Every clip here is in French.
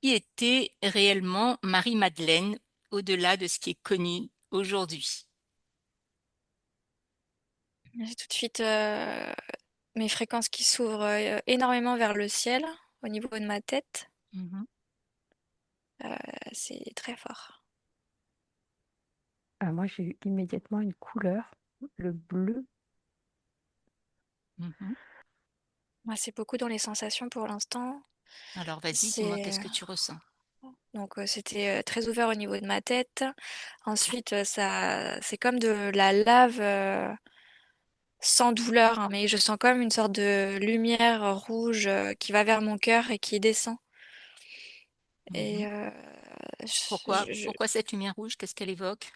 Qui était réellement Marie-Madeleine, au-delà de ce qui est connu aujourd'hui? J'ai tout de suite mes fréquences qui s'ouvrent énormément vers le ciel au niveau de ma tête. Mmh. C'est très fort. Moi, j'ai eu immédiatement une couleur, le bleu. Mmh. Moi, c'est beaucoup dans les sensations pour l'instant. Alors vas-y, dis-moi C'est qu'est-ce que tu ressens? donc c'était très ouvert au niveau de ma tête. Ensuite, ça, c'est comme de la lave sans douleur, hein, mais je sens comme une sorte de lumière rouge qui va vers mon cœur et qui descend. Et Mmh. Pourquoi cette lumière rouge? Qu'est-ce qu'elle évoque?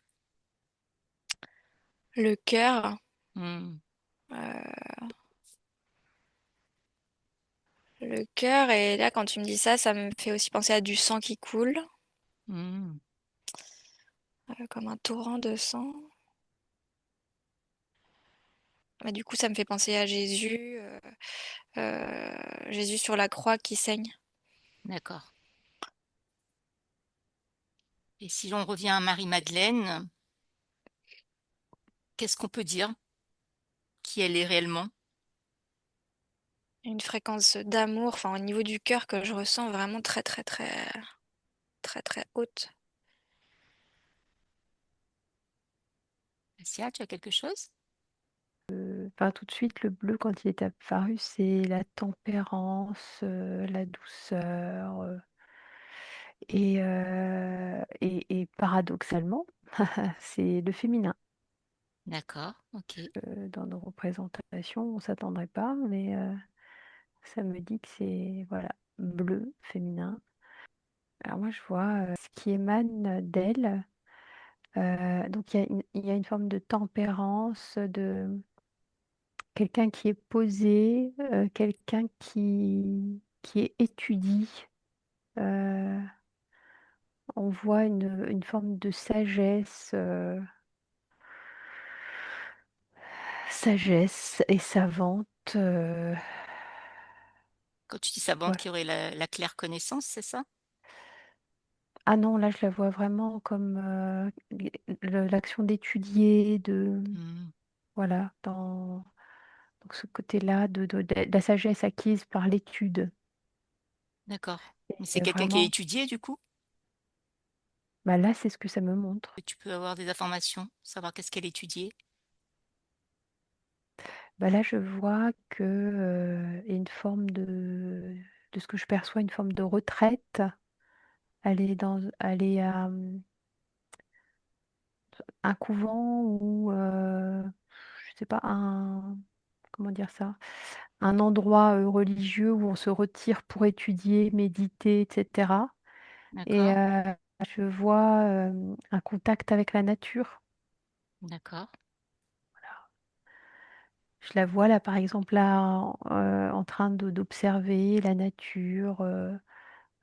le cœur. Mmh. euh, Le cœur, et là, quand tu me dis ça, ça me fait aussi penser à du sang qui coule, Mmh. comme un torrent de sang. Bah, du coup, ça me fait penser à Jésus, Jésus sur la croix qui saigne. D'accord. Et si l'on revient à Marie-Madeleine, qu'est-ce qu'on peut dire qui elle est réellement? Une fréquence d'amour, enfin au niveau du cœur que je ressens vraiment très très très très très haute. Assia, tu as quelque chose? Enfin, tout de suite, le bleu, quand il est apparu, c'est la tempérance, la douceur, et paradoxalement, c'est le féminin. D'accord, OK. Dans nos représentations, on ne s'attendrait pas, mais ça me dit que c'est, voilà, bleu, féminin. Alors moi, je vois, ce qui émane d'elle, donc il y a une forme de tempérance, de quelqu'un qui est posé, quelqu'un qui est étudié. Heu, on voit une forme de sagesse, sagesse et savante, Quand tu dis savante, ouais. qui aurait la claire connaissance, c'est ça? Ah non, là, je la vois vraiment comme, l'action d'étudier, Mmh. voilà, donc ce côté-là de la sagesse acquise par l'étude. D'accord. Mais c'est Et quelqu'un qui est vraiment, étudié du coup? bah, là, c'est ce que ça me montre. Que tu peux avoir des informations, savoir qu'est-ce qu'elle étudiait? Bah, là, je vois que, il y a une forme de ce que je perçois, une forme de retraite. Elle est à, un couvent ou, je sais pas, un, comment dire ça? Un endroit, religieux où on se retire pour étudier, méditer et cetera, et D'accord, je vois, un contact avec la nature. d'accord, Je la vois là, par exemple, là, en train d'observer la nature,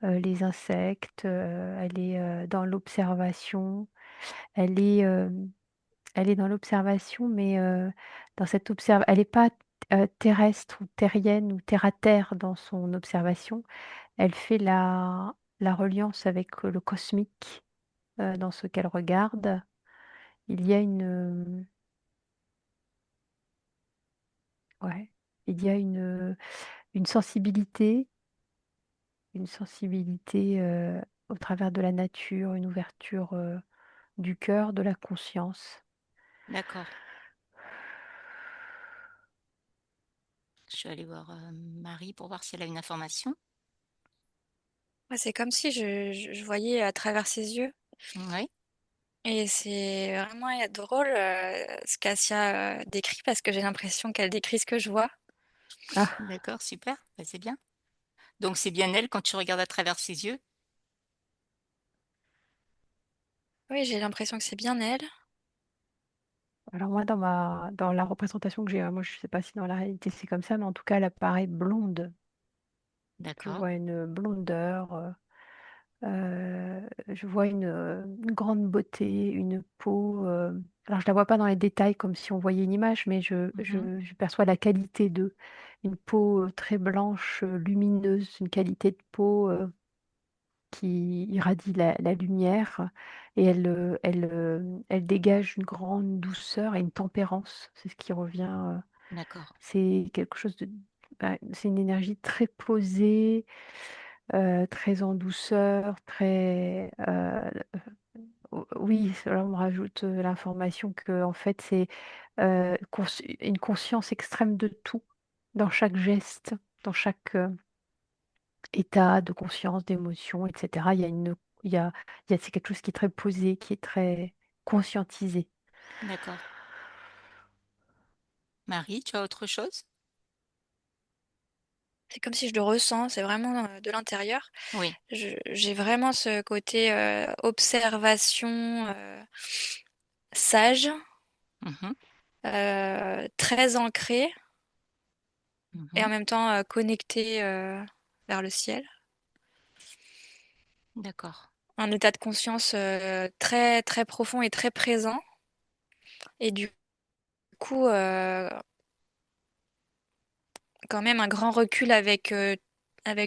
les insectes, elle est, dans l'observation. Elle est, elle est dans l'observation, mais, dans cette observ elle est pas, terrestre ou terrienne ou terre à terre dans son observation. Elle fait la reliance avec, le cosmique, dans ce qu'elle regarde. Il y a ouais, il y a une sensibilité, au travers de la nature, une ouverture, du cœur, de la conscience. d'accord. Je vais aller voir, Marie pour voir si elle a une information. Ouais, c'est comme si je voyais à travers ses yeux, Oui, et c'est vraiment drôle ce qu'Asia décrit, parce que j'ai l'impression qu'elle décrit ce que je vois. Ah! d'accord, super, bah, c'est bien. Donc c'est bien elle quand tu regardes à travers ses yeux? Oui, j'ai l'impression que c'est bien elle. Alors moi, dans la représentation que j'ai, moi je sais pas si dans la réalité c'est comme ça, mais en tout cas elle apparaît blonde. Je D'accord. vois une blondeur, je vois une grande beauté, une peau, alors je la vois pas dans les détails comme si on voyait une image, mais Mmh. je perçois la qualité de une peau, très blanche, lumineuse, une qualité de peau, qui irradie la lumière et elle dégage une grande douceur et une tempérance. C'est ce qui revient. D'accord, C'est quelque chose de, c'est une énergie très posée, très en douceur, très. Oui, là on me rajoute l'information que en fait c'est une conscience extrême de tout, dans chaque geste, dans chaque état de conscience, d'émotion, etc. Il y a, c'est quelque chose qui est très posé, qui est très conscientisé. d'accord. Marie, tu as autre chose? C'est comme si je le ressens, c'est vraiment de l'intérieur. Oui. J'ai vraiment ce côté observation sage, Mhm, très ancré et en mhm. même temps connecté vers le ciel. D'accord, Un état de conscience très très profond et très présent. Et du coup, quand même un grand recul avec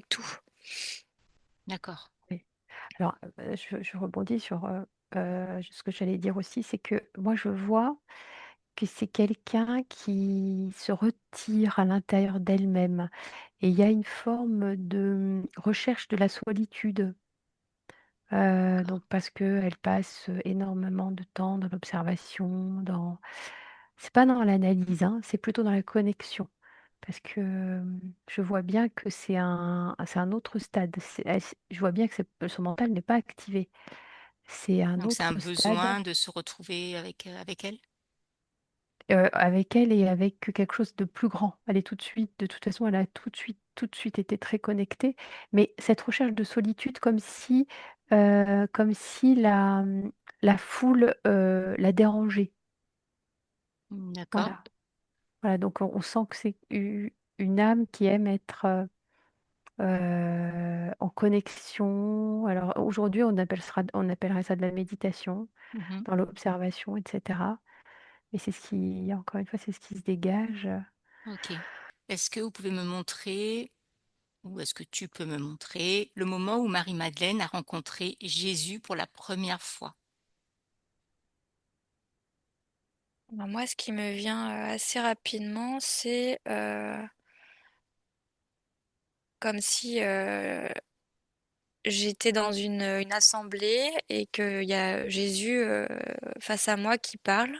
tout. d'accord, Oui. Alors, je rebondis sur ce que j'allais dire aussi, c'est que moi je vois que c'est quelqu'un qui se retire à l'intérieur d'elle-même. Et il y a une forme de recherche de la solitude. d'accord. Donc parce qu'elle passe énormément de temps dans l'observation, dans... C'est pas dans l'analyse, hein, c'est plutôt dans la connexion. Parce que je vois bien que c'est un autre stade. Je vois bien que son mental n'est pas activé. C'est un Donc c'est un autre stade. besoin de se retrouver avec elle? Avec elle et avec quelque chose de plus grand. Elle est tout de suite de toute façon, elle a tout de suite été très connectée. Mais cette recherche de solitude comme si la foule, la dérangeait. D'accord. Voilà. Voilà, donc on sent que c'est une âme qui aime être, en connexion. Alors aujourd'hui, on appellerait ça de la méditation, Mhm. dans l'observation, et cetera. Mais c'est ce qui encore une fois, c'est ce qui se dégage. Ok. Est-ce que vous pouvez me montrer, ou est-ce que tu peux me montrer, le moment où Marie-Madeleine a rencontré Jésus pour la première fois? Ben, moi, ce qui me vient assez rapidement, c'est comme si j'étais dans une assemblée et qu'il y a Jésus face à moi qui parle,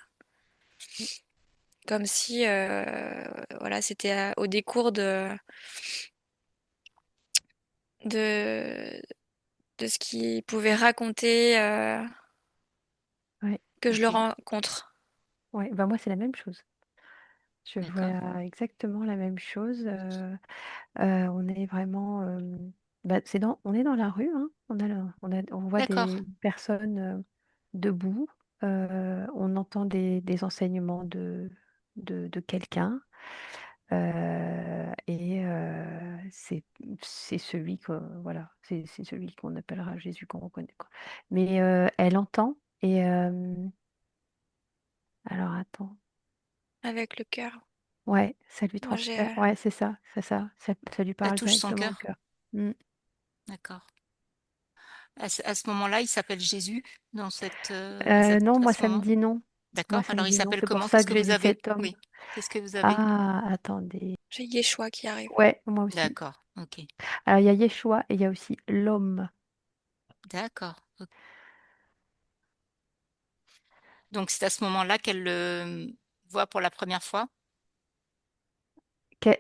comme si voilà, c'était au décours de, de ce qu'il pouvait raconter, Ouais, que je le Ok. rencontre. ouais, bah, moi, c'est la même chose. Je D'accord. vois exactement la même chose. On est vraiment, on est dans la rue, hein. On voit D'accord. des personnes debout. On entend des enseignements de quelqu'un. Et c'est celui que, voilà, c'est celui qu'on appellera Jésus, qu'on reconnaît, quoi. Mais elle entend et alors attends. Avec le cœur. Ouais, ça lui Moi, j'ai transfère. Ouais, c'est ça, c'est ça. Ça lui Ça parle touche son directement au cœur. cœur. Mmh. D'accord. À ce moment-là, il s'appelle Jésus dans Non, à moi ce ça me moment? dit non. Moi D'accord. ça me Alors, il dit non. s'appelle C'est pour comment? ça Qu'est-ce que que j'ai vous dit avez? cet homme. Oui. Qu'est-ce que vous avez? Ah, attendez. j'ai Yeshua qui arrive. Ouais, moi aussi. D'accord. Ok. Alors il y a Yeshua et il y a aussi l'homme. D'accord. Ok. Donc, c'est à ce moment-là qu'elle le voit pour la première fois?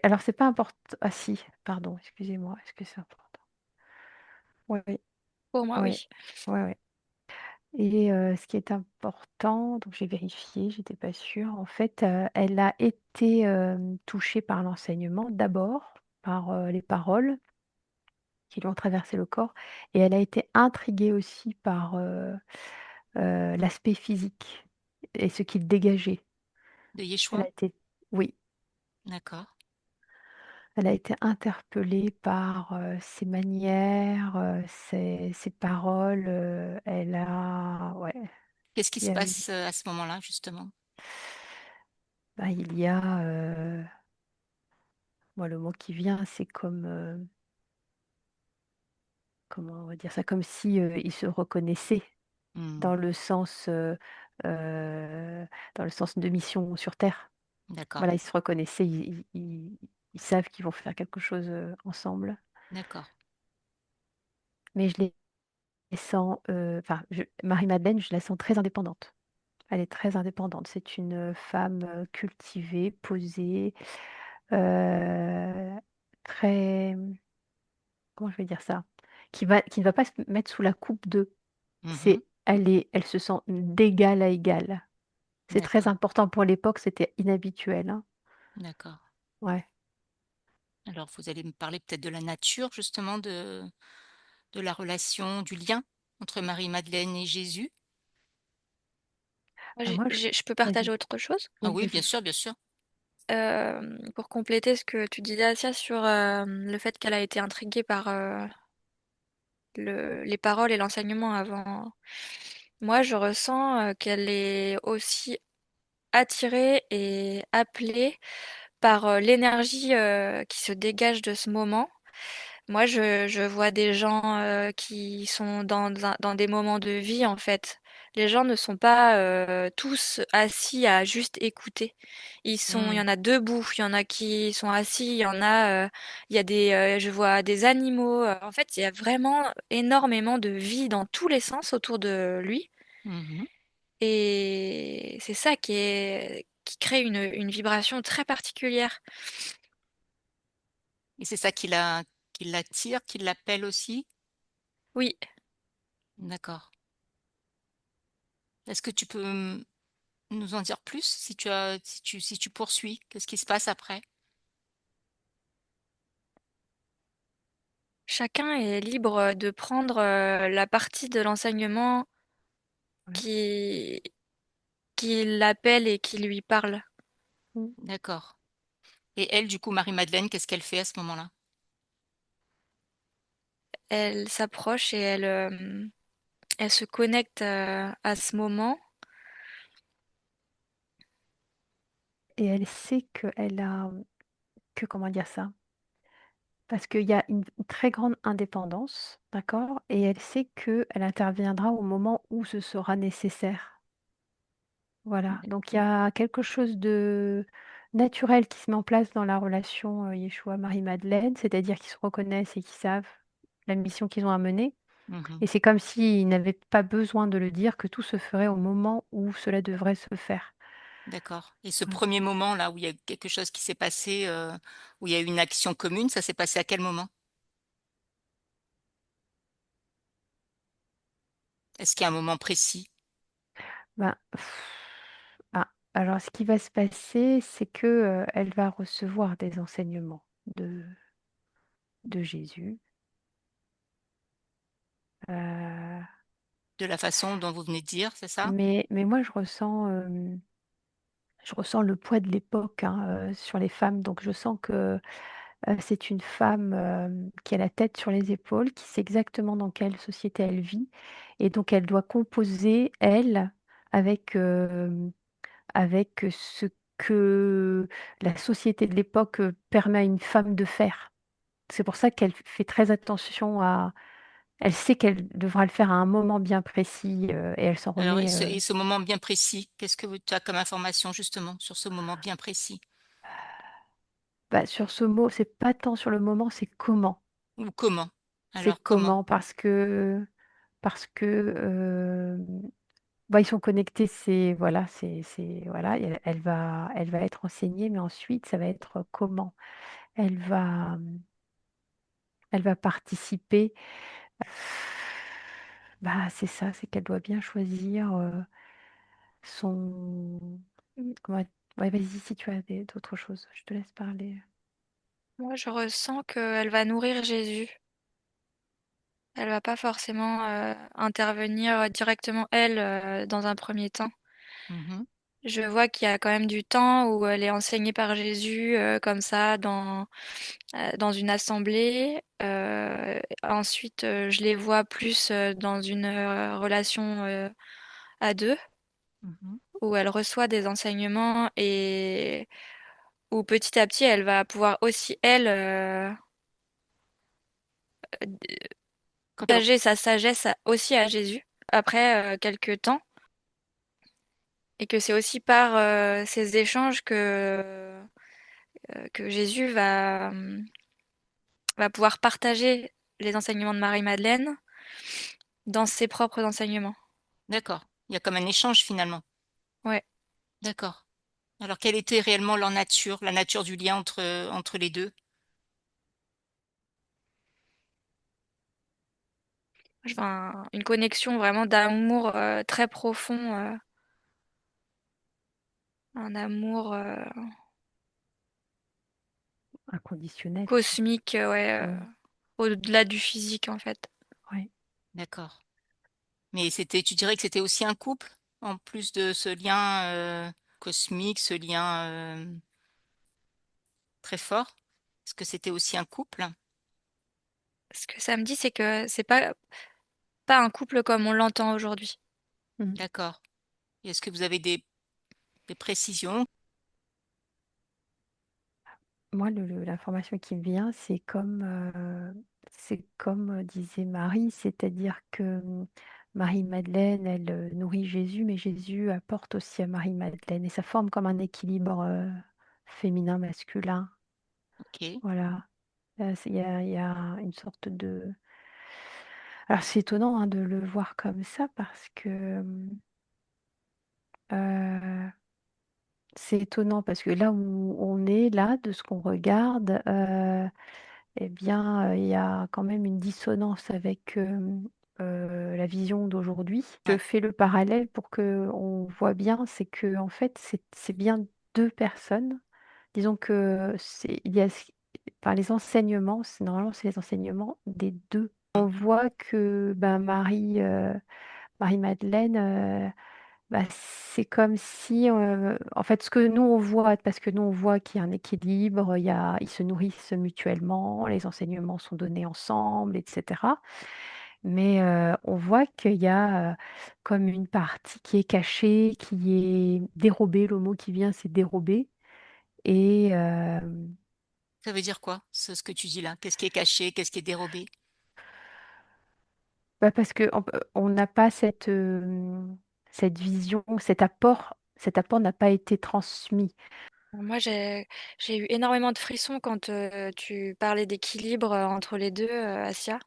Alors c'est pas important. Ah si, pardon, excusez-moi. Est-ce que c'est important? Ouais, oui, Pour moi, ouais, oui. ouais, ouais. Et ce qui est important, donc j'ai vérifié, j'étais pas sûre. En fait, elle a été touchée par l'enseignement d'abord, par les paroles qui lui ont traversé le corps, et elle a été intriguée aussi par l'aspect physique et ce qu'il dégageait. De Elle Yeshua? a été, oui, D'accord. elle a été interpellée par ses manières, ses paroles. Elle a, ouais, Qu'est-ce qui il se y a eu, passe à ce moment-là, justement? il y a, moi le mot qui vient, c'est comme, comment on va dire ça? Comme si, ils se reconnaissaient Mmh. dans le sens, heu, dans le sens de mission sur terre. D'accord, Voilà, ils se reconnaissaient, ils savent qu'ils vont faire quelque chose, ensemble. d'accord. Mais je les sens, enfin, je Marie-Madeleine, je la sens très indépendante. Elle est très indépendante. C'est une, femme, cultivée, posée, heu, très, comment je vais dire ça? Qui ne va pas se mettre sous la coupe d'eux. Mmh. Elle se sent d'égal à égal. C'est très D'accord, important pour l'époque, c'était inhabituel, hein. d'accord. Ouais. Alors vous allez me parler peut-être de la nature justement de la relation, du lien entre Marie-Madeleine et Jésus? Moi, Bah, moi je je peux vas-y. partager autre chose? Ah Oui, oui, bien vas-y. sûr, bien sûr. Pour compléter ce que tu disais, Asia, sur le fait qu'elle a été intriguée par les paroles et l'enseignement avant. Moi, je ressens qu'elle est aussi attirée et appelée par l'énergie qui se dégage de ce moment. Moi, je vois des gens qui sont dans des moments de vie, en fait. Les gens ne sont pas tous assis à juste écouter. Il y Mmh. en a debout, il y en a qui sont assis, il y a je vois des animaux. En fait, il y a vraiment énormément de vie dans tous les sens autour de lui. Mmh. Et c'est ça qui crée une vibration très particulière. Et c'est ça qui l'attire, qui l'appelle aussi? Oui. D'accord. Est-ce que tu peux, nous en dire plus si tu poursuis? Qu'est-ce qui se passe après? Chacun est libre de prendre la partie de l'enseignement Ouais. qui, qui l'appelle et qui lui parle. Mmh. D'accord. Et elle, du coup, Marie-Madeleine, qu'est-ce qu'elle fait à ce moment-là? Elle s'approche et elle se connecte à ce moment. Et elle sait qu'elle a, que comment dire ça? Parce qu'il y a une très grande indépendance, d'accord? Et elle sait qu'elle interviendra au moment où ce sera nécessaire. Voilà, donc il y D'accord. a quelque chose de naturel qui se met en place dans la relation, Yeshua-Marie-Madeleine, c'est-à-dire qu'ils se reconnaissent et qu'ils savent la mission qu'ils ont à mener Mmh. et c'est comme s'ils n'avaient pas besoin de le dire, que tout se ferait au moment où cela devrait se faire. D'accord. Et ce Ouais. premier moment-là où il y a quelque chose qui s'est passé, où il y a eu une action commune, ça s'est passé à quel moment? Est-ce qu'il y a un moment précis? Ben, ah, alors ce qui va se passer, c'est que, elle va recevoir des enseignements de Jésus, heu, De la façon dont vous venez de dire, c'est ça? mais moi je ressens le poids de l'époque, hein, sur les femmes, donc je sens que, c'est une femme, qui a la tête sur les épaules, qui sait exactement dans quelle société elle vit et donc elle doit composer, elle, avec, avec ce que la société de l'époque, permet à une femme de faire. C'est pour ça qu'elle fait très attention à elle sait qu'elle devra le faire à un moment bien précis, et elle s'en Alors remet, et ce moment bien précis, qu'est-ce que tu as comme information justement sur ce moment bien précis? bah, sur ce mot, c'est pas tant sur le moment, c'est comment. Ou comment? C'est Alors comment? comment parce que, bah, ils sont connectés, c'est voilà, et elle va être enseignée, mais ensuite ça va être comment. Elle va, elle va participer. Bah, c'est ça, c'est qu'elle doit bien choisir, son comment ouais, vas-y, si tu as d'autres choses, je te laisse parler. Moi, je ressens qu'elle va nourrir Jésus. Elle va pas forcément intervenir directement, elle, dans un premier temps. Mmh. Je vois qu'il y a quand même du temps où elle est enseignée par Jésus, comme ça, dans une assemblée. Ensuite, je les vois plus dans une relation à deux, Mmh. où elle reçoit des enseignements et où petit à petit, elle va pouvoir aussi, elle, partager sa sagesse aussi à Jésus après quelques temps, et que c'est aussi par ces échanges que Jésus va pouvoir partager les enseignements de Marie-Madeleine dans ses propres enseignements. D'accord. Il y a comme un échange finalement. Ouais. D'accord. Alors quelle était réellement leur nature, la nature du lien entre les deux? Enfin, une connexion vraiment d'amour très profond, un amour Inconditionnel. cosmique, ouais, Mm. au-delà du physique en fait. Ouais. D'accord. Mais tu dirais que c'était aussi un couple, en plus de ce lien cosmique, ce lien très fort? Est-ce que c'était aussi un couple? Ce que ça me dit, c'est que c'est pas un couple comme on l'entend aujourd'hui. Mm. D'accord. Et est-ce que vous avez des précisions? Moi, l'information qui me vient, c'est comme disait Marie, c'est-à-dire que Marie-Madeleine, elle nourrit Jésus, mais Jésus apporte aussi à Marie-Madeleine. Et ça forme comme un équilibre féminin-masculin. Ok. Voilà. Il y a une sorte de... Alors, c'est étonnant hein, de le voir comme ça parce que euh, c'est étonnant parce que là où on est, là, de ce qu'on regarde, eh bien, il y a quand même une dissonance avec la vision d'aujourd'hui. Je Ouais. fais le parallèle pour que on voit bien, c'est que en fait, c'est bien deux personnes. Disons que il y a, enfin, les enseignements, normalement, c'est les enseignements des deux. Mm. On voit que ben, Marie-Madeleine, bah, c'est comme si, en fait, ce que nous on voit, parce que nous on voit qu'il y a un équilibre, ils se nourrissent mutuellement, les enseignements sont donnés ensemble, etc. Mais on voit qu'il y a comme une partie qui est cachée, qui est dérobée. Le mot qui vient, c'est dérobé. Et Ça veut dire quoi, ce que tu dis là? Qu'est-ce qui est caché? Qu'est-ce qui est dérobé? bah, parce que on n'a pas cette vision, cet apport n'a pas été transmis. Moi, j'ai eu énormément de frissons quand tu parlais d'équilibre entre les deux, Asia.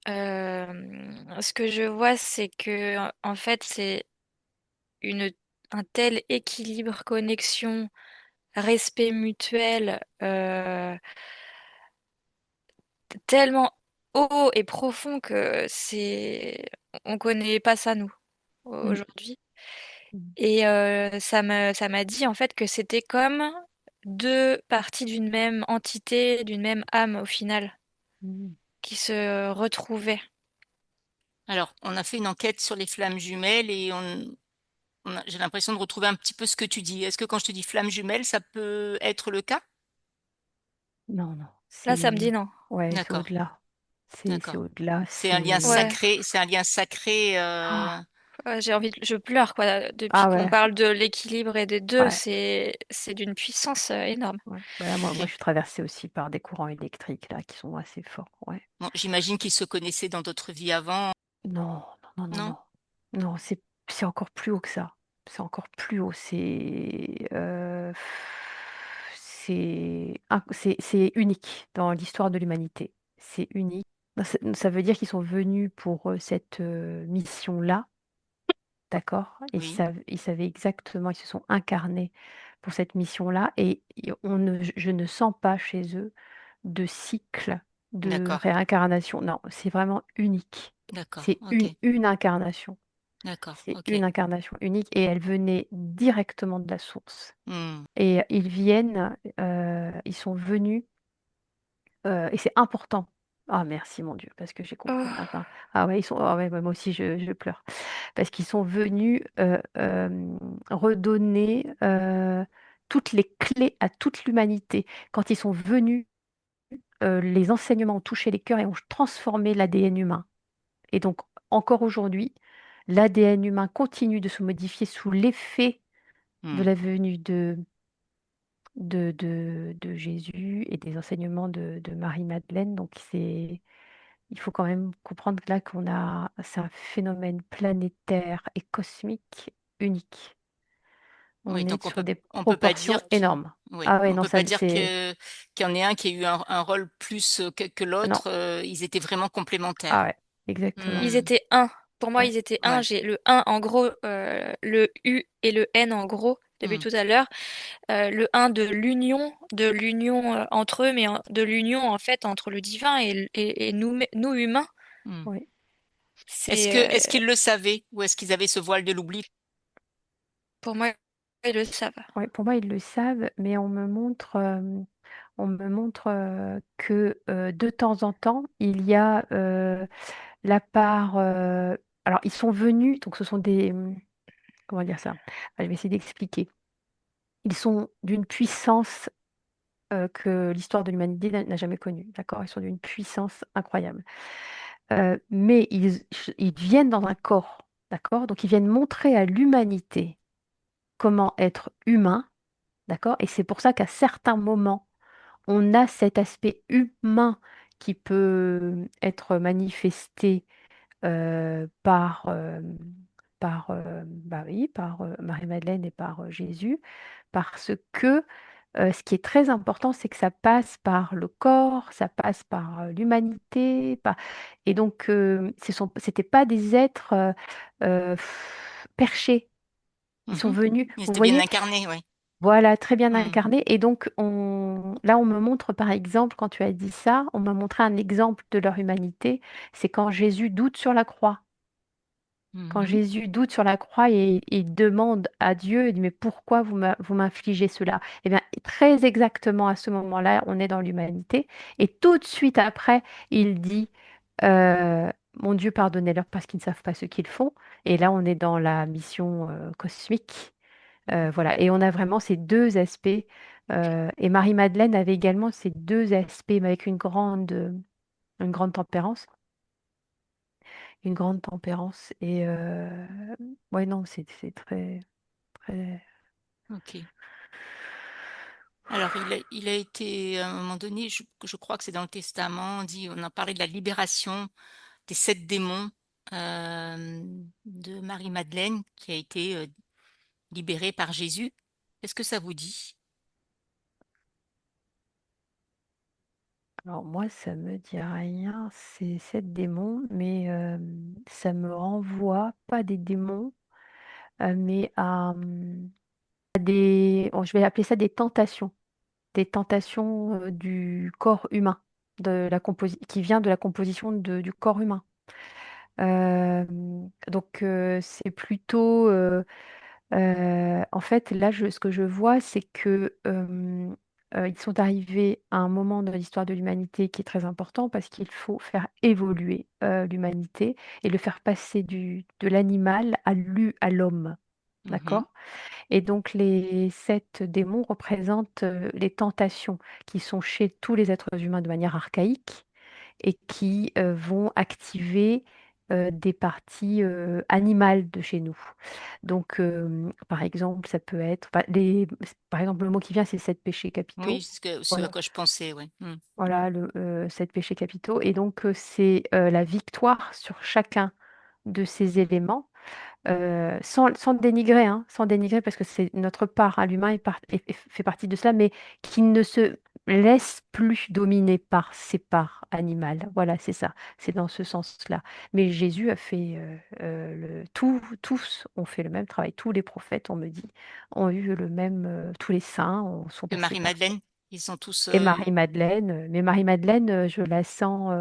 Ce que je vois, c'est que en fait, c'est une un tel équilibre, connexion, respect mutuel, tellement haut et profond que on connaît pas ça nous Mm, aujourd'hui. mm, Et ça m'a dit en fait que c'était comme deux parties d'une même entité, d'une même âme au final, mm. qui se retrouvaient. Alors, on a fait une enquête sur les flammes jumelles et j'ai l'impression de retrouver un petit peu ce que tu dis. Est-ce que quand je te dis flammes jumelles, ça peut être le cas? Non, non, Là, ça me dit c'est non. ouais, c'est D'accord, au-delà. C'est d'accord. au-delà, C'est un lien Ouais. sacré, c'est un lien sacré. Ah, Ouais, je pleure quoi depuis ah qu'on ouais, parle de l'équilibre et des deux. ouais, C'est d'une puissance énorme. ouais. Bah, moi, je Ok. suis traversée aussi par des courants électriques là qui sont assez forts. Ouais. Bon, j'imagine qu'ils se connaissaient dans d'autres vies avant, Non, non, non, non, non? non. Non, c'est encore plus haut que ça. C'est encore plus haut. C'est unique dans l'histoire de l'humanité. C'est unique. Non, ça veut dire qu'ils sont venus pour cette mission-là. D'accord? Et Oui, ils savaient exactement, ils se sont incarnés pour cette mission-là et je ne sens pas chez eux de cycle de d'accord, réincarnation. Non, c'est vraiment unique. d'accord, C'est ok, une incarnation. d'accord, C'est ok. une incarnation unique et elle venait directement de la source. Hmm, Et ils sont venus et c'est important. Ah merci mon Dieu, parce que j'ai compris Oh, maintenant. Ah ouais, ah ouais, moi aussi je pleure. Parce qu'ils sont venus redonner toutes les clés à toute l'humanité. Quand ils sont venus, les enseignements ont touché les cœurs et ont transformé l'ADN humain. Et donc, encore aujourd'hui, l'ADN humain continue de se modifier sous l'effet de hmm. la venue de Jésus et des enseignements de Marie-Madeleine. Donc, il faut quand même comprendre que là c'est un phénomène planétaire et cosmique unique. Oui, On est donc sur des on peut pas proportions dire énormes. oui, Ah ouais, on non, peut ça pas dire c'est qu'il y en ait un qui a eu un rôle plus que non. l'autre. Ils étaient vraiment Ah complémentaires. ouais, exactement. Ils Hmm, étaient un. Pour moi, Ouais, ils étaient un. ouais. J'ai le un en gros, le U et le N en gros depuis Hmm, tout à l'heure. Le un de l'union entre eux, mais de l'union en fait entre le divin et nous humains. hmm. oui. C'est Est-ce qu'ils le savaient ou est-ce qu'ils avaient ce voile de l'oubli? pour moi, ils le savent. Ouais, pour moi, ils le savent, mais on me montre que de temps en temps, il y a la part. Alors, ils sont venus, donc ce sont des. Comment dire ça? Je vais essayer d'expliquer. Ils sont d'une puissance que l'histoire de l'humanité n'a jamais connue, d'accord? Ils sont d'une puissance incroyable. Mais ils viennent dans un corps, d'accord? Donc, ils viennent montrer à l'humanité comment être humain, d'accord? Et c'est pour ça qu'à certains moments, on a cet aspect humain qui peut être manifesté par Marie-Madeleine et par Jésus, parce que ce qui est très important, c'est que ça passe par le corps, ça passe par l'humanité, et donc c'était pas des êtres perchés. Ils sont Mhm. venus, Ils vous étaient bien voyez, incarnés, oui. voilà, très bien Hmm, incarné. Et donc, là, on me montre, par exemple, quand tu as dit ça, on m'a montré un exemple de leur humanité. C'est quand Jésus doute sur la croix. Quand mhm. Jésus doute sur la croix et il demande à Dieu, il dit, mais pourquoi vous m'infligez cela? Eh bien, très exactement à ce moment-là, on est dans l'humanité. Et tout de suite après, il dit, mon Dieu, pardonnez-leur parce qu'ils ne savent pas ce qu'ils font. Et là, on est dans la mission cosmique. Voilà, et on a vraiment ces deux aspects. Et Marie-Madeleine avait également ces deux aspects, mais avec une grande tempérance. Une grande tempérance. Et ouais, non, c'est très, très. Ok. Alors, il a été, à un moment donné, je crois que c'est dans le Testament, on a parlé de la libération des 7 démons de Marie-Madeleine qui a été libérée par Jésus. Est-ce que ça vous dit? Alors moi, ça me dit rien, c'est sept démons, mais ça me renvoie, pas des démons, mais à des, bon, je vais appeler ça des tentations du corps humain, qui vient de la composition du corps humain. Euh, donc c'est plutôt, en fait, là, ce que je vois, c'est que ils sont arrivés à un moment dans l'histoire de l'humanité qui est très important parce qu'il faut faire évoluer l'humanité et le faire passer de l'animal à l'homme. Mhm, D'accord? Et donc les sept démons représentent les tentations qui sont chez tous les êtres humains de manière archaïque et qui vont activer des parties animales de chez nous. Donc, par exemple, ça peut être, par exemple, le mot qui vient, c'est sept péchés oui, capitaux. ce à Voilà, quoi je pensais, oui. Hmm. voilà, sept péchés capitaux. Et donc, c'est la victoire sur chacun de ces éléments sans dénigrer, hein, sans dénigrer, parce que c'est notre part, hein, l'humain fait partie de cela, mais qui ne se laisse plus dominer par ses parts animales. Voilà, c'est ça, c'est dans ce sens-là. Mais Jésus a fait, tous ont fait le même travail, tous les prophètes, on me dit, ont eu le même, tous les saints sont Que passés par ça. Marie-Madeleine, ils sont tous. Et Marie-Madeleine, mais Marie-Madeleine, je la sens.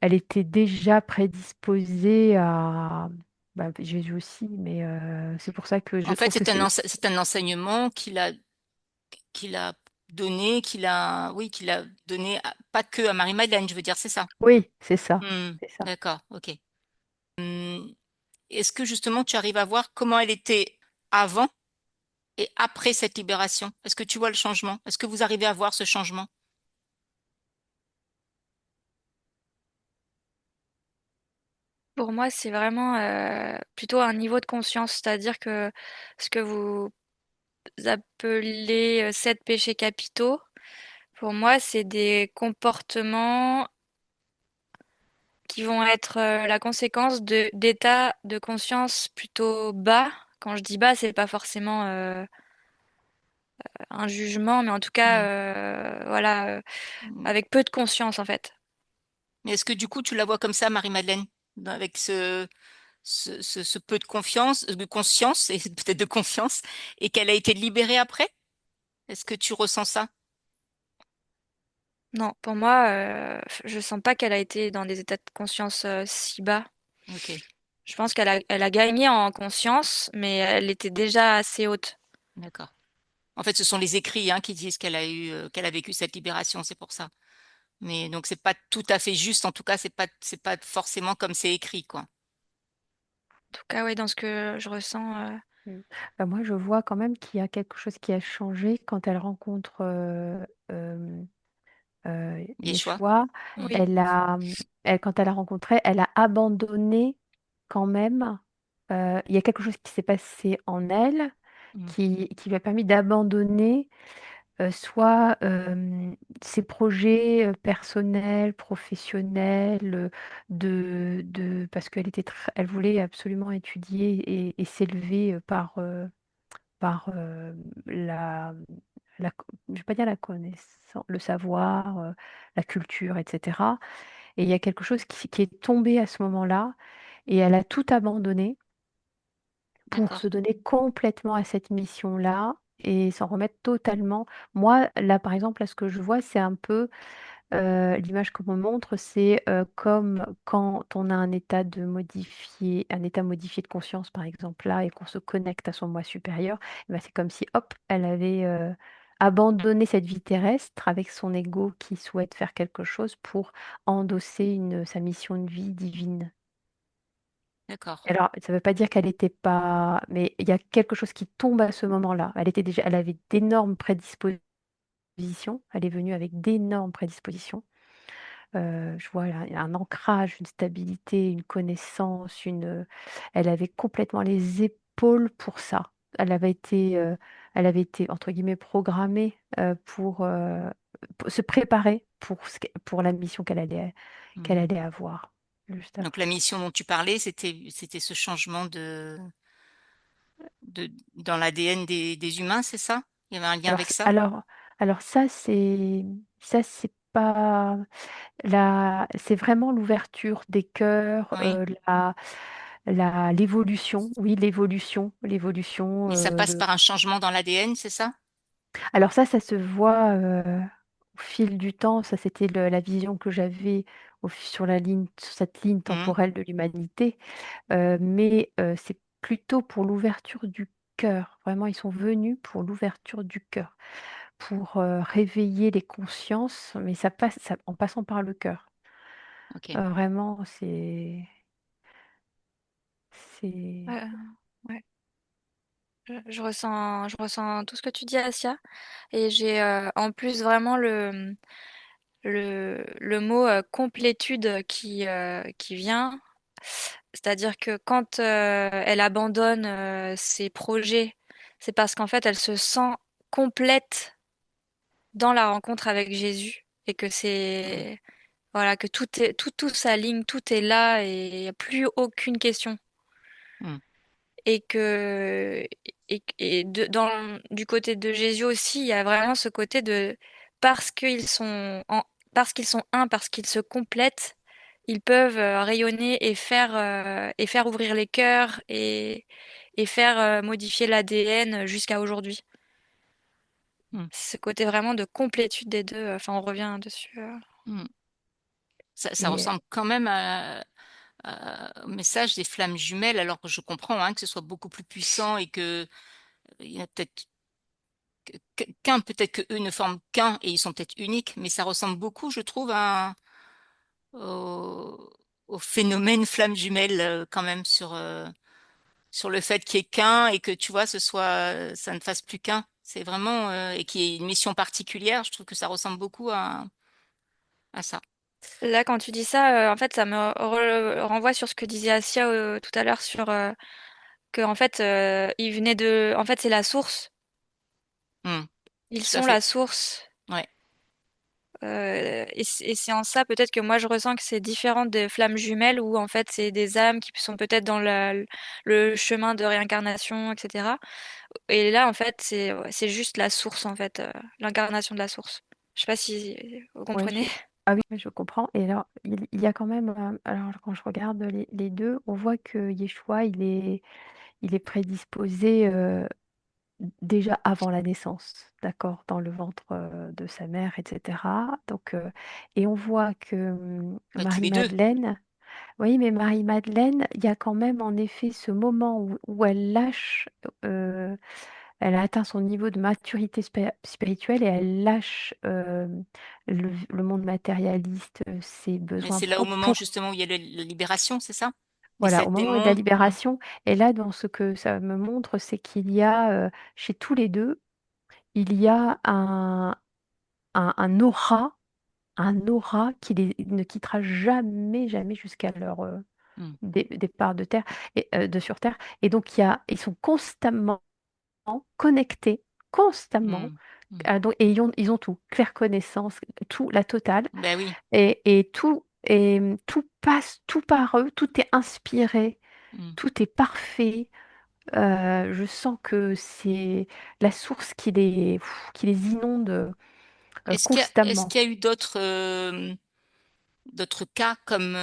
Elle était déjà prédisposée à Jésus aussi, mais c'est pour ça que je En fait, trouve que c'est c'est un enseignement qu'il a donné, oui, qu'il a donné pas que à Marie-Madeleine, je veux dire, c'est ça. oui, c'est ça, Hmm, c'est ça. d'accord, ok. Est-ce que justement tu arrives à voir comment elle était avant et après cette libération? Est-ce que tu vois le changement? Est-ce que vous arrivez à voir ce changement? Pour moi, c'est vraiment plutôt un niveau de conscience, c'est-à-dire que ce que vous appelez sept péchés capitaux, Pour moi, c'est des comportements qui vont être la conséquence de d'états de conscience plutôt bas. Quand je dis bas, c'est pas forcément un jugement, mais en tout cas, Mm. voilà, Mm. avec peu de conscience en fait. Mais est-ce que du coup tu la vois comme ça, Marie-Madeleine, avec ce peu de confiance, de conscience et peut-être de confiance, et qu'elle a été libérée après? Est-ce que tu ressens ça? Non, pour moi, je sens pas qu'elle a été dans des états de conscience si bas. Ok, Je pense elle a gagné en conscience, mais elle était déjà assez haute. d'accord. En fait, ce sont les écrits hein, qui disent qu'elle a vécu cette libération, c'est pour ça. Mais donc c'est pas tout à fait juste. En tout cas, c'est pas forcément comme c'est écrit, quoi. En tout cas, ouais, dans ce que je ressens. Mmh. Bah, moi, je vois quand même qu'il y a quelque chose qui a changé quand elle rencontre, Yeshua. Yeshua. Oui, Elle a, quand elle l'a rencontré, elle a abandonné quand même, il y a quelque chose qui s'est passé en elle Mm. qui lui a permis d'abandonner, soit, ses projets, personnels, professionnels, parce qu'elle était elle voulait absolument étudier et s'élever, la je vais pas dire la connaissance, le savoir, la culture et cetera, et il y a quelque chose qui est tombé à ce moment-là et elle a tout abandonné pour D'accord, se donner complètement à cette mission-là et s'en remettre totalement. Moi, là, par exemple, là, ce que je vois, c'est un peu, l'image qu'on me montre, c'est, comme quand on a un état modifié de conscience, par exemple, là, et qu'on se connecte à son moi supérieur, et bah, c'est comme si, hop, elle avait, abandonné cette vie terrestre avec son ego qui souhaite faire quelque chose pour endosser sa mission de vie divine. d'accord. Alors, ça ne veut pas dire qu'elle était pas, mais il y a quelque chose qui tombe à ce moment-là. Elle avait d'énormes prédispositions, elle est venue avec d'énormes prédispositions. Je vois là, il y a un ancrage, une stabilité, une connaissance, elle avait complètement les épaules pour ça. Elle avait été entre guillemets «programmée», pour se préparer pour la mission qu'elle Mm. allait avoir juste Donc la après. mission dont tu parlais, c'était ce changement dans l'ADN des humains, c'est ça? Il y avait un lien Alors avec c ça? alors alors ça c'est pas c'est vraiment l'ouverture des cœurs, Oui. l'évolution, oui, l'évolution, Et ça passe le par un changement dans l'ADN, c'est ça? alors ça se voit, au fil du temps. Ça, c'était la vision que j'avais sur cette ligne Mm. temporelle de l'humanité, mais c'est plutôt pour l'ouverture du cœur. Vraiment, ils sont venus pour l'ouverture du cœur, pour, réveiller les consciences, mais ça en passant par le cœur. Ok. Vraiment, c'est euh, ouais. Je ressens tout ce que tu dis, Asia. Et j'ai en plus vraiment le mot complétude qui vient. C'est-à-dire que quand elle abandonne ses projets, c'est parce qu'en fait, elle se sent complète dans la rencontre avec Jésus et que Mm. c'est voilà que tout s'aligne, tout est là et il n'y a plus aucune question. Mm. Et que du côté de Jésus aussi, il y a vraiment ce côté de parce qu'ils sont parce qu'ils sont un, parce qu'ils se complètent, ils peuvent rayonner et faire ouvrir les cœurs et faire modifier l'ADN jusqu'à aujourd'hui. Mm. Ce côté vraiment de complétude des deux, enfin on revient dessus. Mm. Ça et ressemble quand même au message des flammes jumelles, alors que je comprends hein, que ce soit beaucoup plus puissant et que il y a peut-être peut-être que eux ne forment qu'un et ils sont peut-être uniques, mais ça ressemble beaucoup, je trouve, au, au phénomène flamme jumelle quand même sur le fait qu'il y ait qu'un et que tu vois, ça ne fasse plus qu'un. C'est vraiment et qu'il y ait une mission particulière. Je trouve que ça ressemble beaucoup à ça. Là, quand tu dis ça, en fait, ça me renvoie sur ce que disait Asia tout à l'heure sur que en fait, il venait de, en fait, c'est la source. Hmm, Ils tout à sont la fait. source. Ouais. Et c'est en ça peut-être que moi je ressens que c'est différent des flammes jumelles où en fait c'est des âmes qui sont peut-être dans le chemin de réincarnation, etc. Et là en fait c'est ouais, c'est juste la source en fait, l'incarnation de la source. Je sais pas si vous Ouais, comprenez. ah oui, je comprends. Et alors, il y a quand même, alors quand je regarde les deux, on voit que Yeshua, il est prédisposé déjà avant la naissance, d'accord, dans le ventre de sa mère, etc. Donc, et on voit que Bah, tous les deux. Marie-Madeleine, oui, mais Marie-Madeleine, il y a quand même en effet ce moment où elle lâche, elle a atteint son niveau de maturité spirituelle et elle lâche le monde matérialiste, ses Mais besoins c'est là au propres moment pour, justement où il y a la libération, c'est ça? Des voilà, au sept moment de la démons. Hmm. libération. Et là, dans ce que ça me montre, c'est qu'il y a chez tous les deux, il y a un aura, qui ne quittera jamais, jamais jusqu'à leur Hmm. départ de terre de sur Terre. Et donc, ils sont constamment connectés, constamment. Hmm. Hmm. Donc, et ils ont tout, claire connaissance, tout, la totale. Ben oui. Et tout passe, tout par eux, tout est inspiré, Hmm. tout est parfait. Je sens que c'est la source qui les inonde Est-ce constamment. qu'il y a eu d'autres cas comme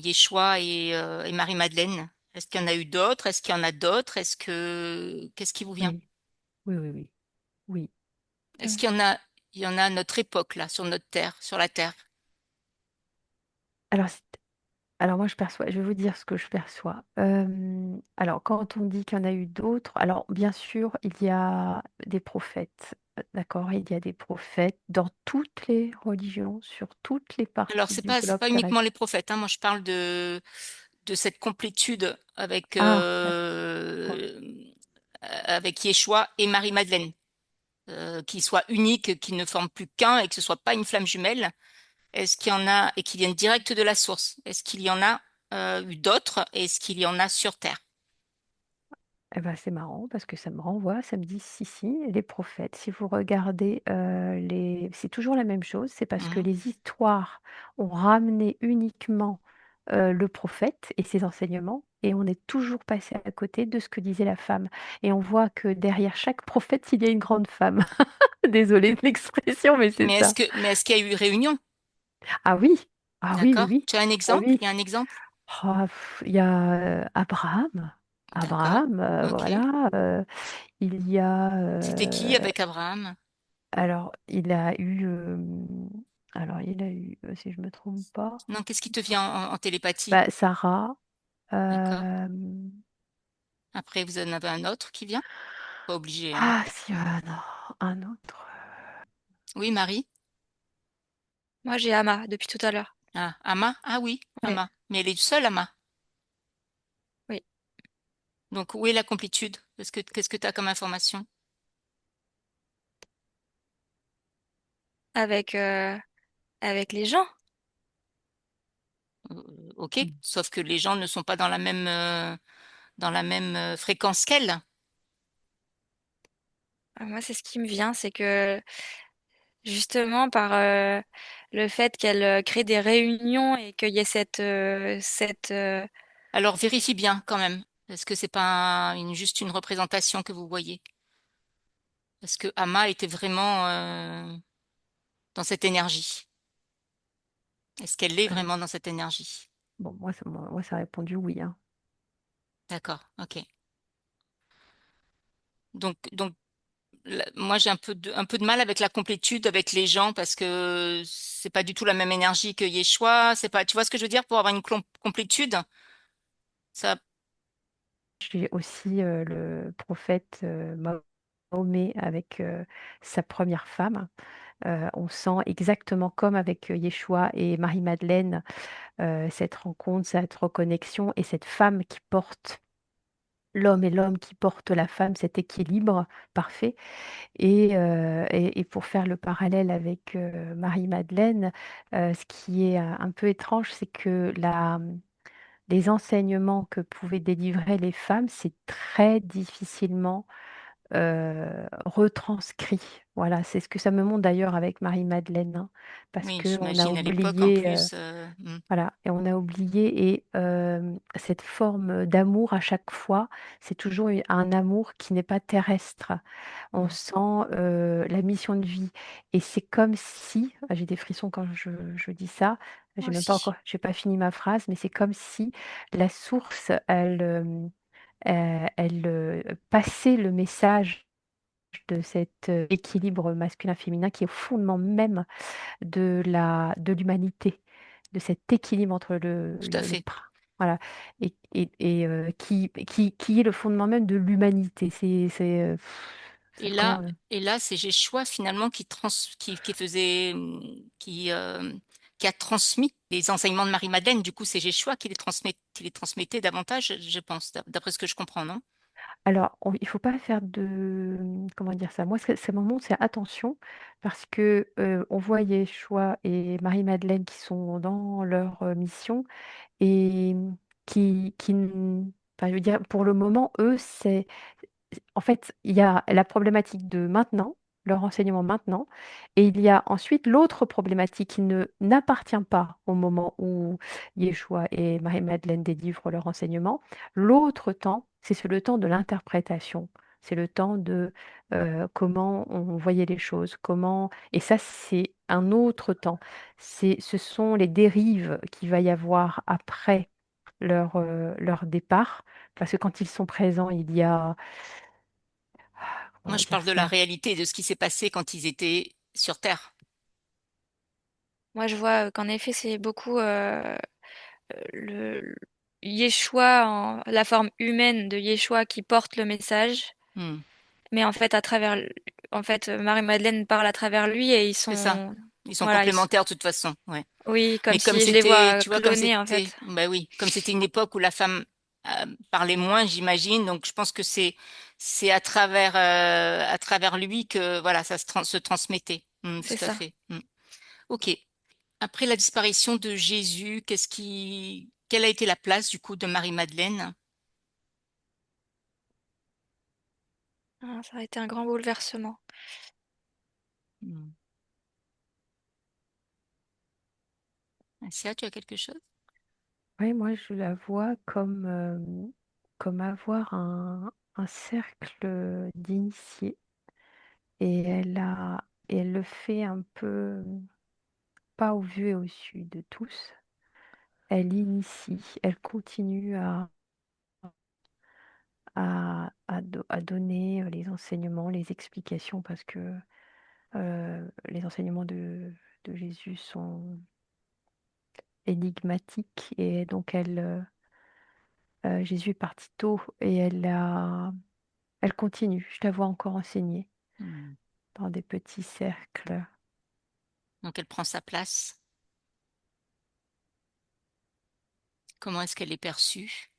Yeshua et Marie-Madeleine? Est-ce qu'il y en a eu d'autres? Est-ce qu'il y en a d'autres? Qu'est-ce qui vous vient? Oui, oui, oui, oui, oui. Est-ce qu'il y en a à notre époque là, sur notre terre, sur la terre? Alors, alors moi, je vais vous dire ce que je perçois. Alors, quand on dit qu'il y en a eu d'autres, alors bien sûr, il y a des prophètes, d'accord? Il y a des prophètes dans toutes les religions, sur toutes les Alors, parties c'est du pas, c'est globe pas uniquement terrestre. les prophètes, hein. Moi, je parle de cette complétude Ah, d'accord. avec Yeshua et Marie-Madeleine, qui soient uniques, qui ne forment plus qu'un et que ce soit pas une flamme jumelle. Est-ce qu'il y en a et qui viennent direct de la source? Est-ce qu'il y en a eu d'autres? Est-ce qu'il y en a sur Terre? Eh ben, c'est marrant parce que ça me renvoie, ça me dit si, si, les prophètes, si vous regardez, c'est toujours la même chose, c'est parce que Mhm. les histoires ont ramené uniquement, le prophète et ses enseignements et on est toujours passé à côté de ce que disait la femme et on voit que derrière chaque prophète, il y a une grande femme. Désolée de l'expression, mais c'est ça. Mais est-ce qu'il y a eu réunion? Ah oui! Ah oui, oui, D'accord. oui. Tu as un Ah exemple? oui. Il y a un exemple? Oh, il y a, Abraham. D'accord. Abraham, Ok. voilà, il y a, C'était qui avec Abraham? alors il a eu, si je me trompe pas, Non, qu'est-ce qui te vient en télépathie? bah, Sarah, D'accord. hem, Après, vous en avez un autre qui vient? Pas obligé, hein. ah si, non, un autre, Oui, Marie. Moi j'ai Ama depuis tout à l'heure. Ah, Ama. Ah oui, Oui, Ama. Mais elle est seule, Ama. oui. Donc, où est la complétude? Qu'est-ce que tu as comme information? Avec, avec les gens. Ok. mmh, Sauf que les gens ne sont pas dans la même fréquence qu'elle. Moi c'est ce qui me vient, c'est que justement par le fait qu'elle crée des réunions et qu'il y ait Alors, vérifie bien quand même. Est-ce que c'est pas juste une représentation que vous voyez? Est-ce que Ama était vraiment dans cette énergie? Est-ce qu'elle est heu, vraiment dans cette énergie? bon moi ça a répondu oui, hein. D'accord, ok. Donc moi j'ai un peu de mal avec la complétude avec les gens parce que c'est pas du tout la même énergie que Yeshua. C'est pas, tu vois ce que je veux dire pour avoir une complétude? Ça, J'ai aussi, le prophète, Mahomet avec, sa première femme. On sent exactement comme avec, Yeshua et Marie-Madeleine, cette rencontre, cette reconnexion et cette femme qui porte l'homme et l'homme qui porte la femme, cet équilibre parfait et pour faire le parallèle avec, Marie-Madeleine, ce qui est, un peu étrange, c'est que les enseignements que pouvaient délivrer les femmes, c'est très difficilement, retranscrit. Voilà, c'est ce que ça me montre d'ailleurs avec Marie-Madeleine, hein, parce Oui, que on a j'imagine à l'époque en oublié, plus. voilà, et on a oublié et cette forme d'amour à chaque fois, c'est toujours un amour qui n'est pas terrestre. On Mm. sent la mission de vie, et c'est comme si, ah, j'ai des frissons quand je dis ça. Moi Encore, aussi. j'ai pas fini ma phrase, mais c'est comme si la source, elle, elle passait le message de cet équilibre masculin-féminin qui est au fondement même de l'humanité, de cet équilibre entre Tout à fait. voilà, qui est le fondement même de l'humanité. Et Comment, là, et là, c'est Jéchoua finalement qui faisait, qui a transmis les enseignements de Marie-Madeleine. Du coup, c'est Jéchoua qui les transmettait davantage, je pense, d'après ce que je comprends, non? alors, il faut pas faire comment dire ça? Moi, ces moments, c'est attention, parce que on voit Yeshua et Marie-Madeleine qui sont dans leur mission, et qui enfin, je veux dire, pour le moment, eux, c'est en fait, il y a la problématique de maintenant, leur enseignement maintenant, et il y a ensuite l'autre problématique qui ne n'appartient pas au moment où Yeshua et Marie-Madeleine délivrent leur enseignement. L'autre temps, c'est le temps de l'interprétation. C'est le temps de comment on voyait les choses, comment... Et ça, c'est un autre temps. Ce sont les dérives qu'il va y avoir après leur départ, parce que quand ils sont présents, il y a on Moi, va je dire parle de la ça. réalité, de ce qui s'est passé quand ils étaient sur Terre. Moi, je vois qu'en effet, c'est beaucoup le Yeshua, la forme humaine de Yeshua qui porte le message. Hmm. Mais en fait, en fait, Marie-Madeleine parle à travers lui et ils C'est ça. sont, Ils sont voilà, complémentaires de toute façon. Ouais. oui, comme Mais comme si je les c'était, vois tu vois, comme clonés en c'était, fait. bah oui, comme c'était une époque où la femme parlait moins, j'imagine. Donc, je pense que c'est à travers lui que voilà, se transmettait. C'est Tout à ça. fait. Ok. Après la disparition de Jésus, quelle a été la place du coup de Marie-Madeleine? Ah, ça a été un grand bouleversement. Hmm. Asia, tu as quelque chose? Oui, moi, je la vois comme avoir un cercle d'initiés. Et elle le fait un peu, pas au vu et au su de tous. Elle initie, elle continue à donner les enseignements, les explications, parce que les enseignements de Jésus sont énigmatiques. Et donc, Jésus est parti tôt, et elle continue. Je la vois encore enseigner Hmm. dans des petits cercles. Donc elle prend sa place. Comment est-ce qu'elle est perçue?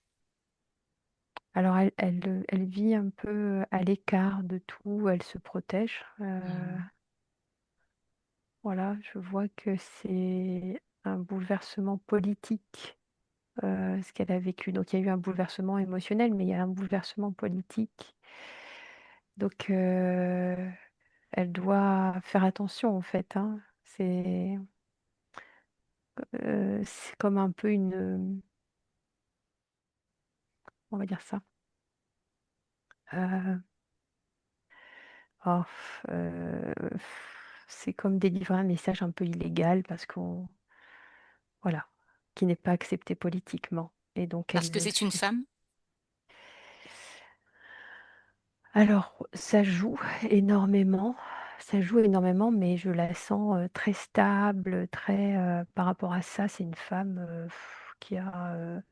Alors, elle vit un peu à l'écart de tout, elle se protège. Hmm. Voilà, je vois que c'est un bouleversement politique, ce qu'elle a vécu. Donc, il y a eu un bouleversement émotionnel, mais il y a un bouleversement politique. Donc, elle doit faire attention, en fait, hein. C'est comme un peu on va dire ça. euh, oh, c'est comme délivrer un message un peu illégal, parce qu'on, voilà, qui n'est pas accepté politiquement. Et donc, elle Parce que le c'est une fait. femme? Alors, ça joue énormément, mais je la sens très stable, par rapport à ça, c'est une femme qui a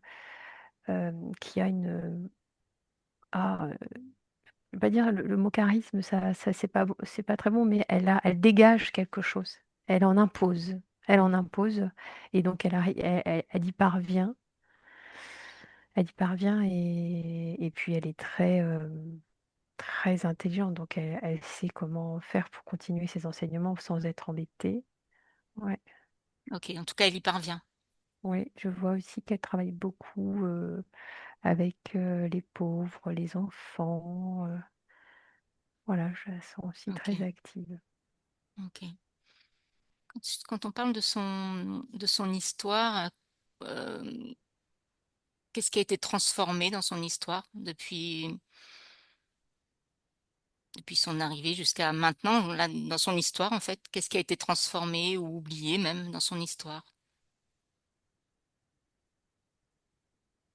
je vais pas dire le mot charisme, ça c'est pas très bon, mais elle dégage quelque chose. Elle en impose. Elle en impose. Et donc elle y parvient. Elle y parvient, et puis elle est très intelligente. Donc elle sait comment faire pour continuer ses enseignements sans être embêtée. Ouais, Ok, en tout cas, elle y parvient. ouais. Je vois aussi qu'elle travaille beaucoup avec les pauvres, les enfants. Voilà, je la sens aussi Ok, très active. ok. Quand on parle de son histoire, euh, qu'est-ce qui a été transformé dans son histoire depuis son arrivée jusqu'à maintenant, là, dans son histoire en fait? Qu'est-ce qui a été transformé ou oublié même dans son histoire?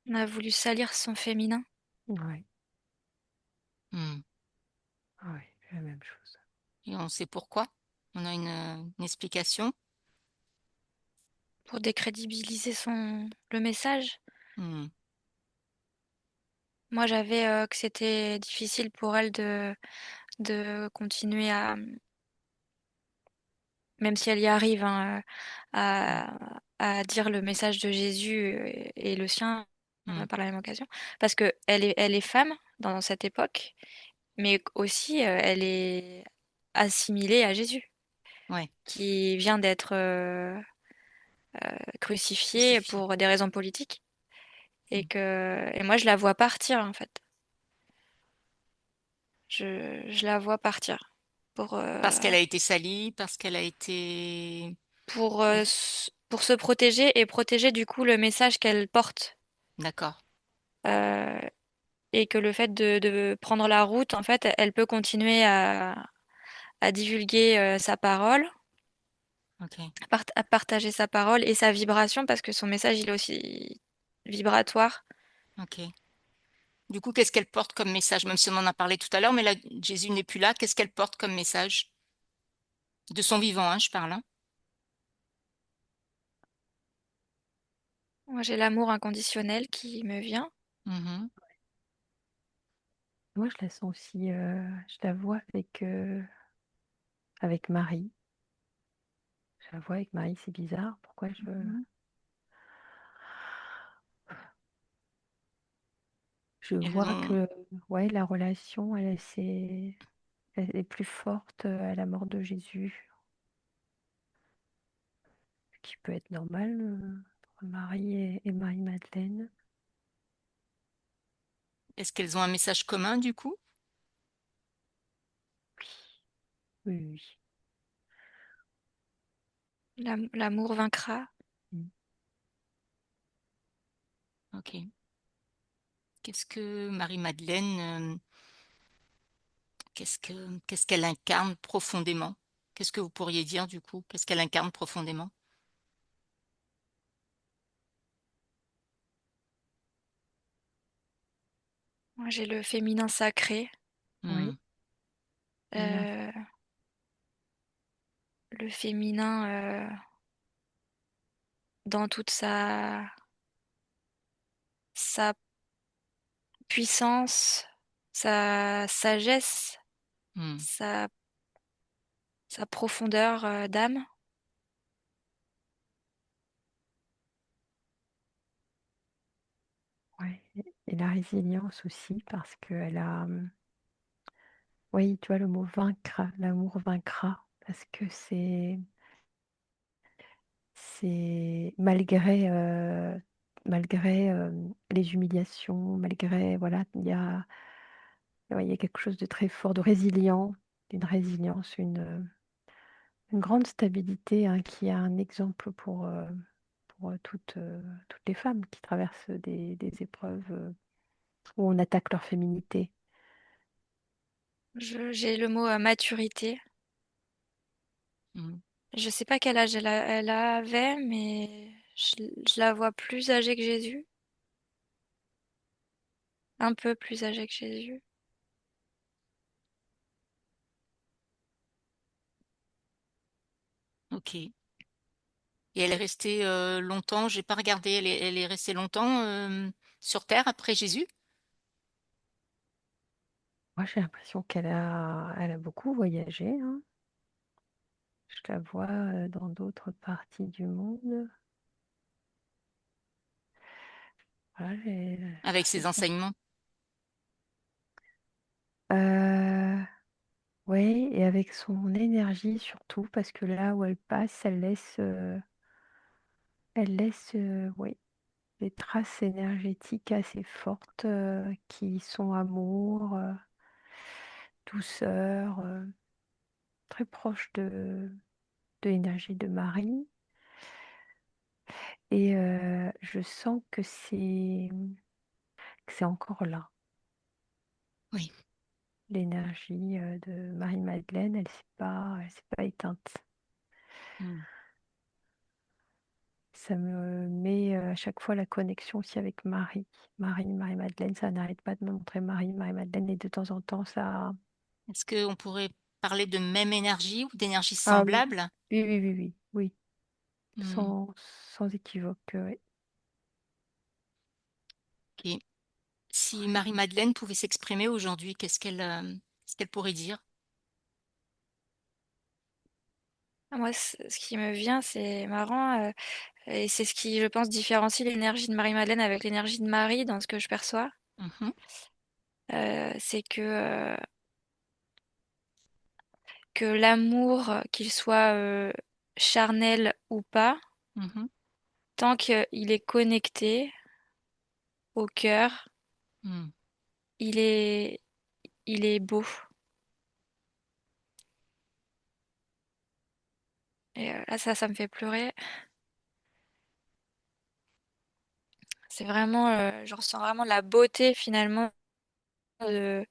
On a voulu salir son féminin Ouais, Hmm. ouais, la même chose. Et on sait pourquoi? On a une explication? pour décrédibiliser le message. Hmm. Moi, j'avais que c'était difficile pour elle de continuer même si elle y arrive, hein, Hmm. à dire le message de Jésus et le sien Hmm. par la même occasion. Parce que elle est femme dans cette époque, mais aussi elle est assimilée à Jésus, Ouais, qui vient d'être crucifié justifié. pour des raisons politiques. Hmm. Et moi, je la vois partir, en fait. Je la vois partir pour, Parce qu'elle a été salie, parce qu'elle a été... pour se protéger et protéger du coup le message qu'elle porte. D'accord, Euh, et que le fait de prendre la route, en fait, elle peut continuer à divulguer sa parole, ok, à partager sa parole et sa vibration, parce que son message, il est aussi vibratoire. ok. Du coup, qu'est-ce qu'elle porte comme message? Même si on en a parlé tout à l'heure, mais là, Jésus n'est plus là, qu'est-ce qu'elle porte comme message? De son vivant, hein, je parle, hein. Moi, j'ai l'amour inconditionnel qui me vient. Mhm. Moi, je la sens aussi, je la vois avec Marie. Je la vois avec Marie, c'est bizarre. Pourquoi Mhm. je Elles vois ont... que ouais, la relation, elle est plus forte à la mort de Jésus, ce qui peut être normal entre Marie et Marie-Madeleine. Est-ce qu'elles ont un message commun, du coup? Oui, oui, L'amour vaincra. oui. Ok. Qu'est-ce que Marie-Madeleine, qu'est-ce qu'elle incarne profondément? Qu'est-ce que vous pourriez dire, du coup? Qu'est-ce qu'elle incarne profondément? Moi, j'ai le féminin sacré, Hmm. Oui, bien. euh, le féminin dans toute sa puissance, sa sagesse, Hmm. sa, sa profondeur d'âme. Ouais. Et la résilience aussi, parce qu'elle a, oui, tu vois le mot vaincre, l'amour vaincra, parce que c'est malgré les humiliations, malgré, voilà, ouais, il y a quelque chose de très fort, de résilient, d'une résilience, une grande stabilité, hein, qui est un exemple pour toutes les femmes qui traversent des épreuves où on attaque leur féminité. J'ai le mot maturité. Hmm. Je sais pas quel âge elle avait, mais je la vois plus âgée que Jésus, un peu plus âgée que Jésus. Ok. Et elle est restée longtemps, j'ai pas regardé, elle est restée longtemps sur Terre après Jésus? Moi, j'ai l'impression elle a beaucoup voyagé, hein. Je la vois dans d'autres parties du monde. Voilà, j'ai Avec ses l'impression. enseignements. Euh, oui, et avec son énergie surtout, parce que là où elle passe, elle laisse oui, des traces énergétiques assez fortes qui sont amour. douceur, très proche de l'énergie de Marie. Et je sens que c'est encore là. Oui. L'énergie de Marie-Madeleine, elle s'est pas éteinte. Mm. Ça me met à chaque fois la connexion aussi avec Marie. Marie-Madeleine, ça n'arrête pas de me montrer Marie-Madeleine. Et de temps en temps, ça. Est-ce qu'on pourrait parler de même énergie ou d'énergie Ah oui, semblable? oui, oui, oui, oui, oui. Mm. Sans équivoque, oui. Ok. Si Marie-Madeleine pouvait s'exprimer aujourd'hui, qu'est-ce qu'elle pourrait dire? Moi, ce qui me vient, c'est marrant, et c'est ce qui, je pense, différencie l'énergie de Marie-Madeleine avec l'énergie de Marie dans ce que je perçois. Mhm, C'est que l'amour, qu'il soit charnel ou pas, mhm, tant qu'il est connecté au cœur, mm. il est, il est beau. Et là, ça me fait pleurer. C'est vraiment, je ressens vraiment la beauté finalement, de,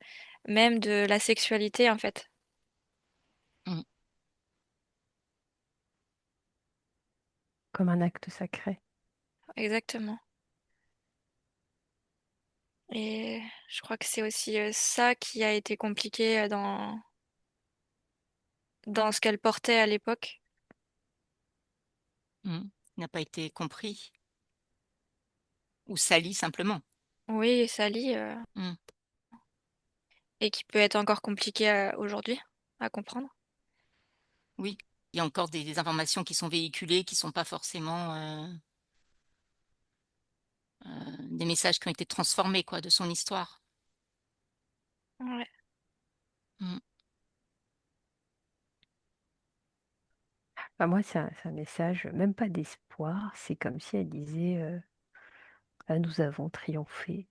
même de la sexualité en fait. Mm. Comme un acte sacré. Exactement. Et je crois que c'est aussi ça qui a été compliqué dans ce qu'elle portait à l'époque. Mm. N'a pas été compris ou sali simplement. Oui, Sally, Mm. et qui peut être encore compliqué aujourd'hui à comprendre. Oui, il y a encore des informations qui sont véhiculées, qui sont pas forcément des messages qui ont été transformés quoi de son histoire. Ouais. Mm. Moi, c'est un message, même pas d'espoir. C'est comme si elle disait ah, nous avons triomphé.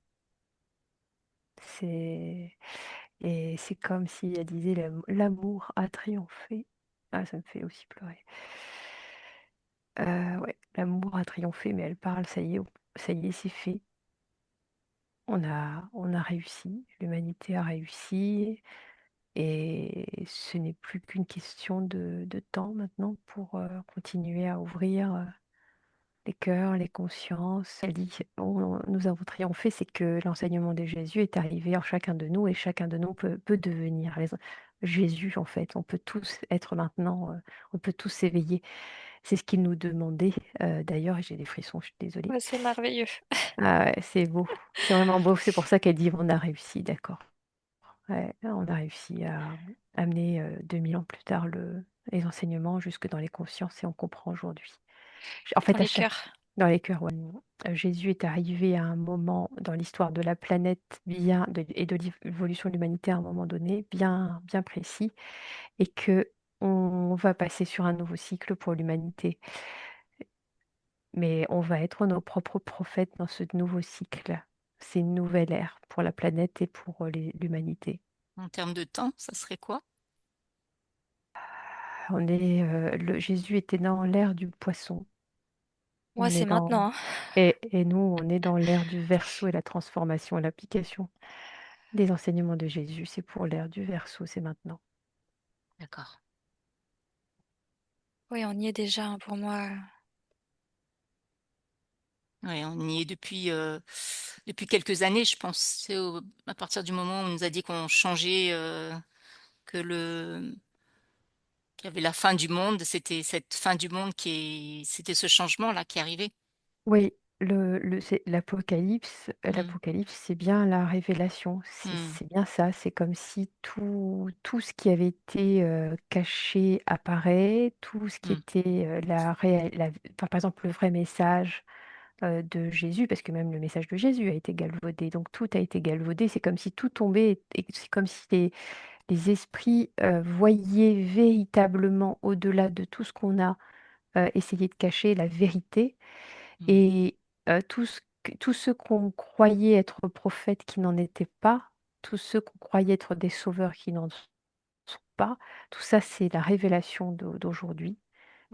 C'est Et c'est comme si elle disait l'amour a triomphé. Ah, ça me fait aussi pleurer. Ouais, l'amour a triomphé, mais elle parle, ça y est, c'est fait. On a réussi, l'humanité a réussi, et ce n'est plus qu'une question de temps maintenant pour continuer à ouvrir les cœurs, les consciences. Elle dit, nous avons triomphé, c'est que l'enseignement de Jésus est arrivé en chacun de nous et chacun de nous peut devenir Jésus, en fait. On peut tous être maintenant, on peut tous s'éveiller. C'est ce qu'il nous demandait. D'ailleurs, et j'ai des frissons, je suis désolée. Ouais, c'est merveilleux. Ah ouais, c'est beau. C'est vraiment beau. C'est pour ça qu'elle dit, on a réussi, d'accord. Ouais, on a réussi à amener 2000 ans plus tard les enseignements jusque dans les consciences et on comprend aujourd'hui. En Dans fait, les cœurs. dans les cœurs, ouais. Jésus est arrivé à un moment dans l'histoire de la planète et de l'évolution de l'humanité à un moment donné, bien, bien précis, et que on va passer sur un nouveau cycle pour l'humanité. Mais on va être nos propres prophètes dans ce nouveau cycle. C'est une nouvelle ère pour la planète et pour l'humanité. En termes de temps, ça serait quoi? Jésus était dans l'ère du poisson. Moi, On est c'est dans maintenant, hein. et nous, on est dans l'ère du Verseau et la transformation et l'application des enseignements de Jésus. C'est pour l'ère du Verseau, c'est maintenant. D'accord. Oui, on y est déjà, hein, pour moi. Ouais, on y est depuis quelques années, je pense. À partir du moment où on nous a dit qu'on changeait, que qu'il y avait la fin du monde, c'était cette fin du monde c'était ce changement-là qui arrivait. Oui, c'est Mm, l'Apocalypse, c'est bien la révélation. C'est mm, c'est bien ça. C'est comme si tout ce qui avait été caché apparaît, tout ce qui mm, était enfin, par exemple, le vrai message de Jésus, parce que même le message de Jésus a été galvaudé. Donc tout a été galvaudé. C'est comme si tout tombait, et c'est comme si les esprits voyaient véritablement au-delà de tout ce qu'on a essayé de cacher, la vérité. mm, Et tous ceux qu'on croyait être prophètes qui n'en étaient pas, tous ceux qu'on croyait être des sauveurs qui n'en sont pas. Tout ça, c'est la révélation d'aujourd'hui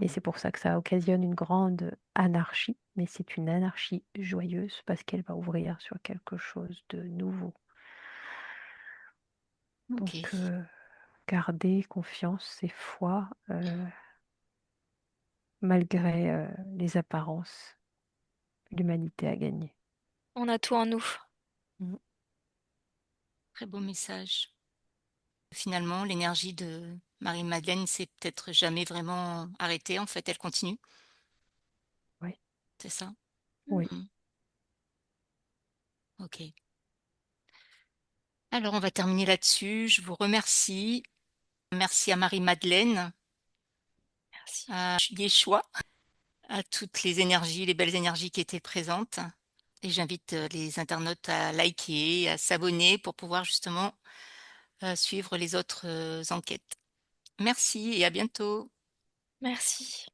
et Mmh. c'est pour ça que ça occasionne une grande anarchie, mais c'est une anarchie joyeuse parce qu'elle va ouvrir sur quelque chose de nouveau. Donc, OK. garder confiance et foi, malgré, les apparences. L'humanité a gagné. On a tout en nous. Mmh. Très beau message. Finalement, l'énergie de Marie-Madeleine s'est peut-être jamais vraiment arrêtée, en fait, elle continue, Oui, c'est ça? oui. Mmh. OK. Alors on va terminer là-dessus. Je vous remercie. Merci à Marie-Madeleine, Merci. à Yeshua, à toutes les énergies, les belles énergies qui étaient présentes et j'invite, les internautes à liker, à s'abonner pour pouvoir justement, suivre les autres, enquêtes. Merci et à bientôt. Merci.